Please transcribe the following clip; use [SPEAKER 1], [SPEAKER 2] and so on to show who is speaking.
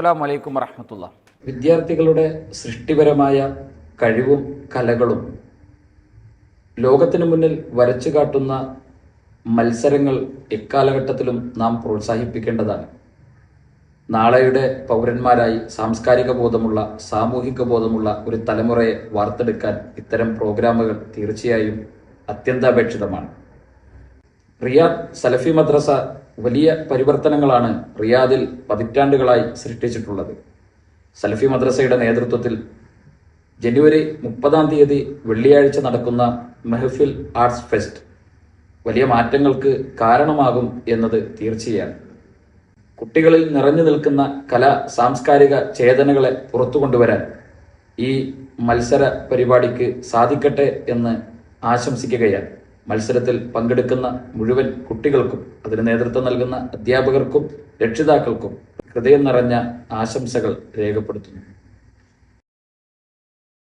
[SPEAKER 1] അസ്സലാമു അലൈക്കും വറഹ്മത്തുള്ളാ.
[SPEAKER 2] വിദ്യാർത്ഥികളുടെ സൃഷ്ടിപരമായ കഴിവും കലകളും ലോകത്തിനു മുന്നിൽ വരച്ചു കാട്ടുന്ന മത്സരങ്ങൾ എക്കാലഘട്ടത്തിലും നാം പ്രോത്സാഹിപ്പിക്കേണ്ടതാണ്. നാളെയുടെ പൗരന്മാരായി സാംസ്കാരിക ബോധമുള്ള, സാമൂഹിക ബോധമുള്ള ഒരു തലമുറയെ വാർത്തെടുക്കാൻ ഇത്തരം പ്രോഗ്രാമുകൾ തീർച്ചയായും അത്യന്താപേക്ഷിതമാണ്. റിയാദ് സലഫി മദ്രസ വലിയ പരിവർത്തനങ്ങളാണ് റിയാദിൽ പതിറ്റാണ്ടുകളായി സൃഷ്ടിച്ചിട്ടുള്ളത്. സലഫി മദ്രസയുടെ നേതൃത്വത്തിൽ ജനുവരി 30 വെള്ളിയാഴ്ച നടക്കുന്ന മെഹഫിൽ ആർട്സ് ഫെസ്റ്റ് വലിയ മാറ്റങ്ങൾക്ക് കാരണമാകും എന്നത് തീർച്ചയാണ്. കുട്ടികളിൽ നിറഞ്ഞു നിൽക്കുന്ന സാംസ്കാരിക ചേതനകളെ പുറത്തു കൊണ്ടുവരാൻ ഈ മത്സര പരിപാടിക്ക് സാധിക്കട്ടെ എന്ന് ആശംസിക്കുകയാണ്. മത്സരത്തിൽ പങ്കെടുക്കുന്ന മുഴുവൻ കുട്ടികൾക്കും അതിന് നേതൃത്വം നൽകുന്ന അധ്യാപകർക്കും രക്ഷിതാക്കൾക്കും ഹൃദയം നിറഞ്ഞ ആശംസകൾ രേഖപ്പെടുത്തുന്നു.